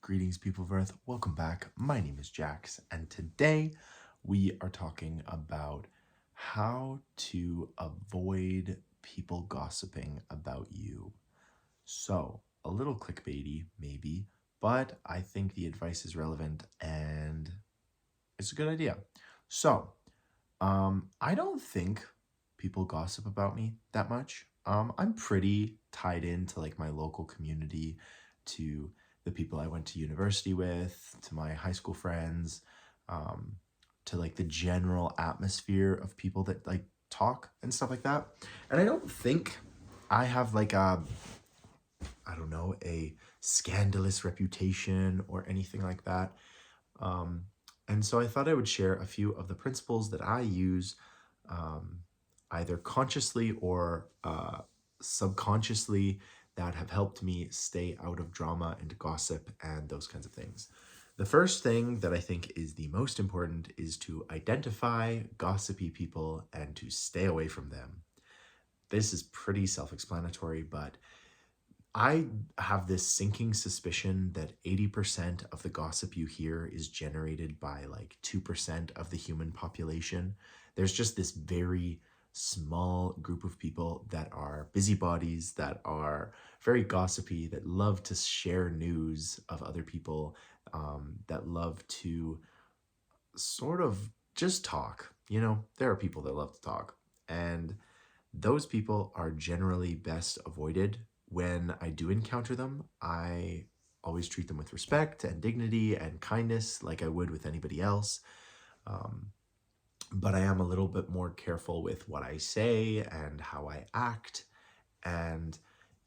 Greetings, people of Earth. Welcome back. My name is Jax, and today we are talking about how to avoid people gossiping about you. So, a little clickbaity, maybe, but I think the advice is relevant and it's a good idea. So, I don't think people gossip about me that much. I'm pretty tied into like my local community, to the people I went to university with, to my high school friends, um, to like the general atmosphere of people that like talk and stuff like that. And I don't think I have like I don't know, a scandalous reputation or anything like that. Um, and so I thought I would share a few of the principles that I use, um, either consciously or subconsciously, that have helped me stay out of drama and gossip and those kinds of things. The first thing that I think is the most important is to identify gossipy people and to stay away from them. This is pretty self explanatory, but I have this sinking suspicion that 80% of the gossip you hear is generated by like 2% of the human population. There's just this very small group of people that are busybodies, that are very gossipy, that love to share news of other people, that love to sort of just talk. You know, there are people that love to talk. And those people are generally best avoided. When I do encounter them, I always treat them with respect and dignity and kindness like I would with anybody else. Um, but I am a little bit more careful with what I say and how I act. And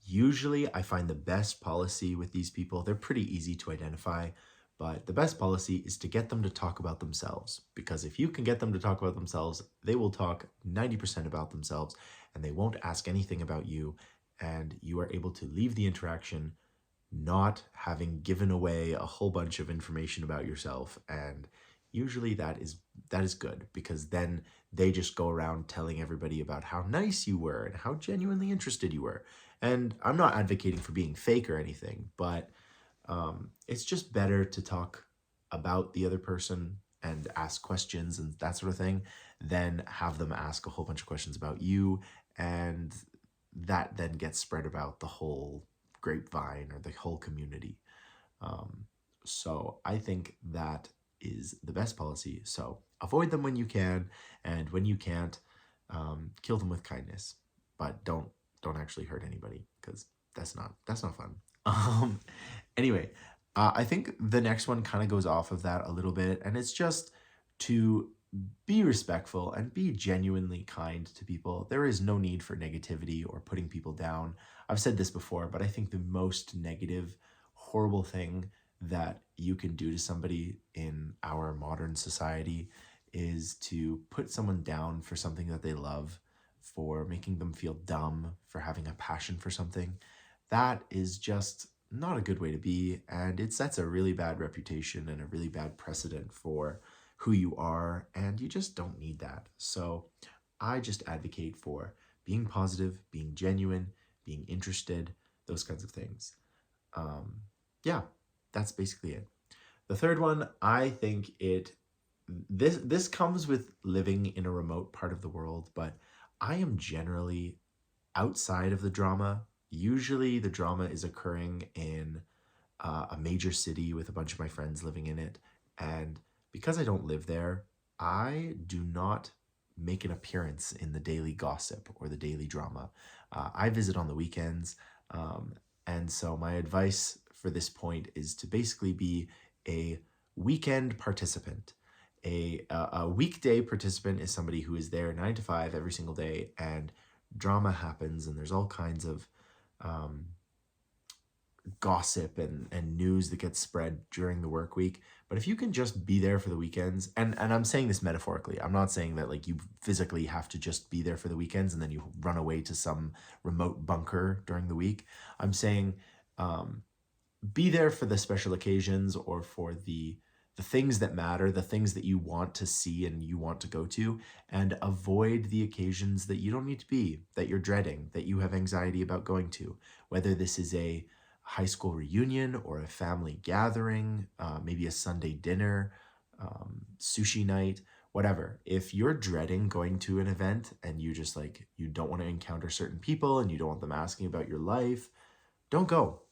usually I find the best policy with these people, they're pretty easy to identify, but the best policy is to get them to talk about themselves. Because if you can get them to talk about themselves, they will talk 90% about themselves and they won't ask anything about you. And you are able to leave the interaction not having given away a whole bunch of information about yourself. And usually that is good, because then they just go around telling everybody about how nice you were and how genuinely interested you were. And I'm not advocating for being fake or anything, but it's just better to talk about the other person and ask questions and that sort of thing than have them ask a whole bunch of questions about you, and that then gets spread about the whole grapevine or the whole community. Um, so I think that is the best policy. So avoid them when you can, and when you can't, kill them with kindness. But don't actually hurt anybody, because that's not fun. Um, anyway, I think the next one kind of goes off of that a little bit, and it's just to be respectful and be genuinely kind to people. There is no need for negativity or putting people down. I've said this before, but I think the most negative, horrible thing that you can do to somebody in our modern society is to put someone down for something that they love, for making them feel dumb, for having a passion for something. That is just not a good way to be, and it sets a really bad reputation and a really bad precedent for who you are, and you just don't need that. So I just advocate for being positive, being genuine, being interested, those kinds of things. Um, yeah, that's basically it. The third one, I think this comes with living in a remote part of the world, but I am generally outside of the drama. Usually the drama is occurring in a major city with a bunch of my friends living in it. And because I don't live there, I do not make an appearance in the daily gossip or the daily drama. I visit on the weekends. Um, and so my advice for this point is to basically be a weekend participant. A weekday participant is somebody who is there 9 to 5 every single day, and drama happens, and there's all kinds of um, gossip and news that gets spread during the work week. But if you can just be there for the weekends, and I'm saying this metaphorically, I'm not saying that like you physically have to just be there for the weekends and then you run away to some remote bunker during the week. I'm saying um, be there for the special occasions, or for the things that matter, the things that you want to see and you want to go to, and avoid the occasions that you don't need to be, that you're dreading, that you have anxiety about going to. Whether this is high school reunion or a family gathering, maybe a Sunday dinner, sushi night, whatever. If you're dreading going to an event and you just like, you don't want to encounter certain people and you don't want them asking about your life, don't go.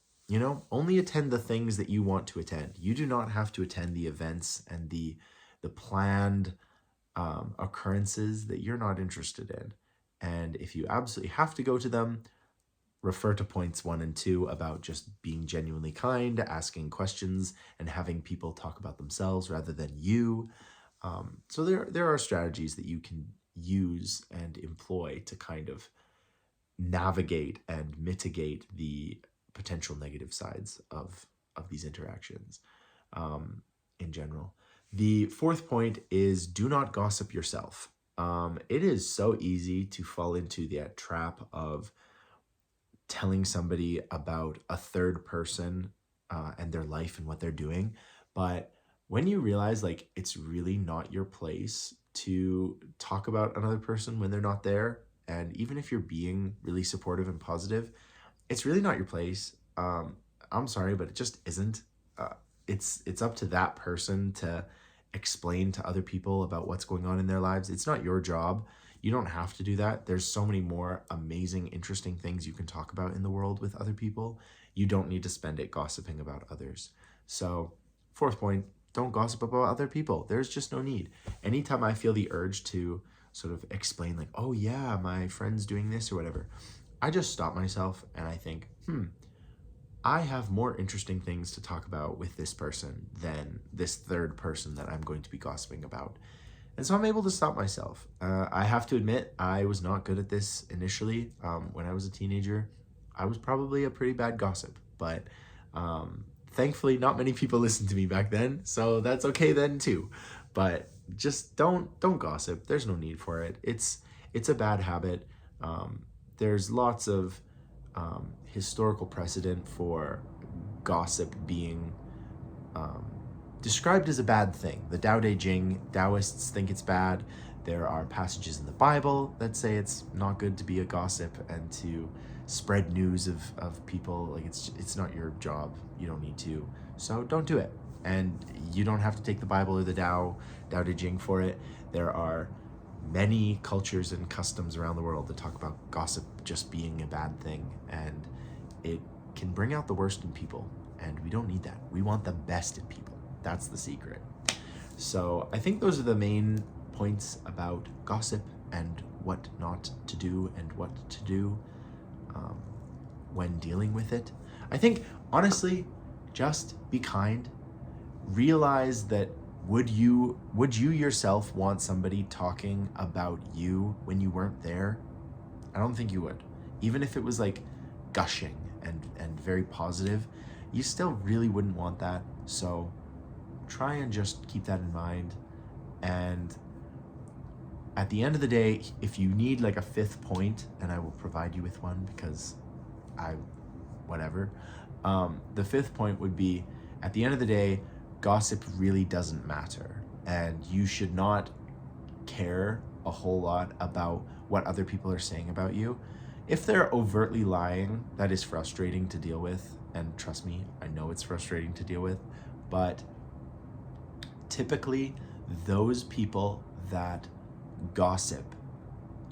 Only attend the things that you want to attend. You do not have to attend the events and the planned occurrences that you're not interested in. And if you absolutely have to go to them, refer to points 1 and 2 about just being genuinely kind, asking questions, and having people talk about themselves rather than you. So there are strategies that you can use and employ to kind of navigate and mitigate the potential negative sides of these interactions in general. The 4th point is do not gossip yourself. It is so easy to fall into that trap of telling somebody about a third person and their life and what they're doing. But when you realize like it's really not your place to talk about another person when they're not there, and even if you're being really supportive and positive, it's really not your place. I'm sorry, but it just isn't. It's up to that person to explain to other people about what's going on in their lives. It's not your job. You don't have to do that. There's so many more amazing, interesting things you can talk about in the world with other people. You don't need to spend it gossiping about others. So 4th point, don't gossip about other people. There's just no need. Anytime I feel the urge to sort of explain like, oh yeah, my friend's doing this or whatever, I just stop myself and I think, I have more interesting things to talk about with this person than this third person that I'm going to be gossiping about. And so I'm able to stop myself. I have to admit, I was not good at this initially. When I was a teenager, I was probably a pretty bad gossip, but thankfully not many people listened to me back then, so that's okay then too. But just don't gossip. There's no need for it. It's a bad habit. There's lots of historical precedent for gossip being described as a bad thing. The Tao Te Ching, Taoists think it's bad. There are passages in the Bible that say it's not good to be a gossip and to spread news of people. Like it's not your job. You don't need to. So don't do it. And you don't have to take the Bible or the Tao Te Ching for it. There are many cultures and customs around the world that talk about gossip just being a bad thing, and it can bring out the worst in people, and we don't need that. We want the best in people. That's the secret. So I think those are the main points about gossip and what not to do and what to do when dealing with it. I think, honestly, just be kind. Realize that would you yourself want somebody talking about you when you weren't there? I don't think you would. Even if it was like gushing and very positive, you still really wouldn't want that. So try and just keep that in mind. And at the end of the day, if you need like a 5th point, and I will provide you with one because whatever. The 5th point would be, at the end of the day, gossip really doesn't matter, and you should not care a whole lot about what other people are saying about you. If they're overtly lying, that is frustrating to deal with, and trust me, I know it's frustrating to deal with, but typically those people that gossip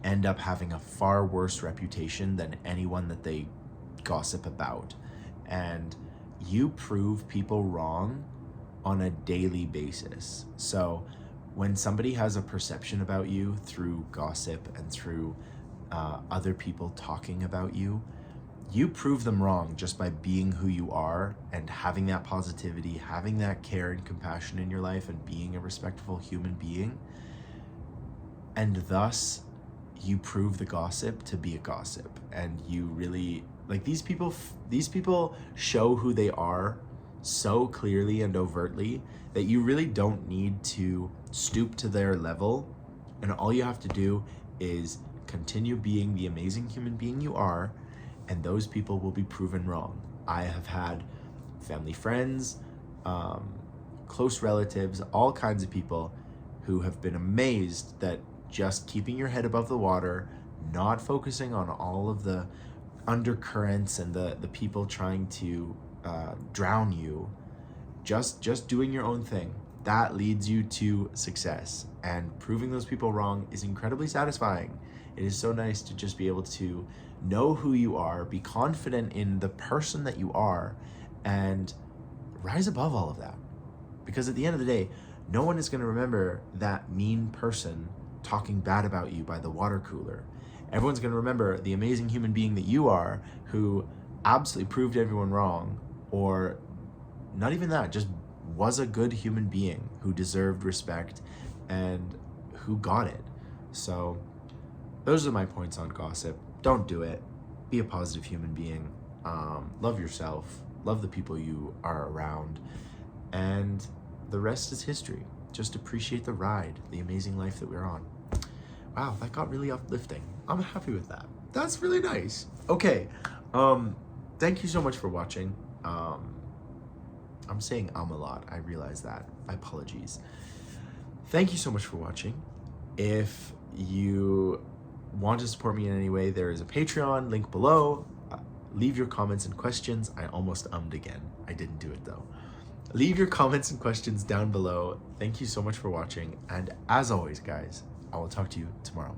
end up having a far worse reputation than anyone that they gossip about. And you prove people wrong on a daily basis. So when somebody has a perception about you through gossip and through other people talking about you, you prove them wrong just by being who you are and having that positivity, having that care and compassion in your life, and being a respectful human being. And thus you prove the gossip to be a gossip, and you really, like, these people show who they are so clearly and overtly that you really don't need to stoop to their level, and all you have to do is continue being the amazing human being you are, and those people will be proven wrong. I have had family friends, close relatives, all kinds of people who have been amazed that just keeping your head above the water, not focusing on all of the undercurrents and the people trying to drown you, just doing your own thing, that leads you to success. And proving those people wrong is incredibly satisfying. It is so nice to just be able to know who you are, be confident in the person that you are, and rise above all of that. Because at the end of the day, no one is going to remember that mean person talking bad about you by the water cooler. Everyone's going to remember the amazing human being that you are, who absolutely proved everyone wrong, or not even that, just was a good human being who deserved respect and who got it. So those are my points on gossip. Don't do it. Be a positive human being. Love yourself. Love the people you are around. And the rest is history. Just appreciate the ride, the amazing life that we're on. Wow, that got really uplifting. I'm happy with that. That's really nice. Okay. Thank you so much for watching. I'm saying a lot. I realize that. My apologies. Thank you so much for watching. If you want to support me in any way, there is a Patreon link below. Leave your comments and questions. I almost again. I didn't do it though. Leave your comments and questions down below. Thank you so much for watching. And as always, guys, I will talk to you tomorrow.